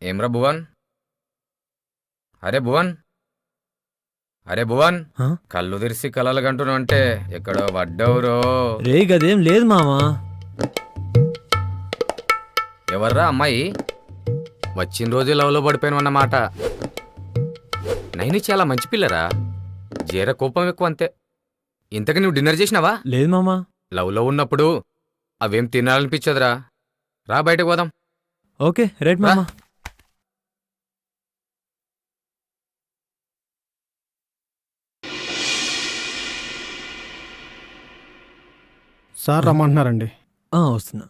ఏమ్రా భువన్? అరే భువన్, అరే భువన్, ఆ? కళ్ళు తెరిసి కలలు కంటున్నావు అంటే ఎక్కడో పడ్డవురో. రే గదేం లేదు మామా. ఎవర్రా అమ్మాయి? వచ్చిన రోజే లవ్లో పడిపోయాను అన్నమాట. నైని చాలా మంచి పిల్లరా, జేర కోపం ఎక్కువ అంతే. ఇంతకు నువ్వు డిన్నర్ చేసినావా? లేదు మామా. లవ్లో ఉన్నప్పుడు అవేం తినాలనిపించదురా. రా బయటకు పోదాం. ఓకే రైట్ రా. మామా. సార్ రమ్మంటున్నారండి. వస్తున్నా.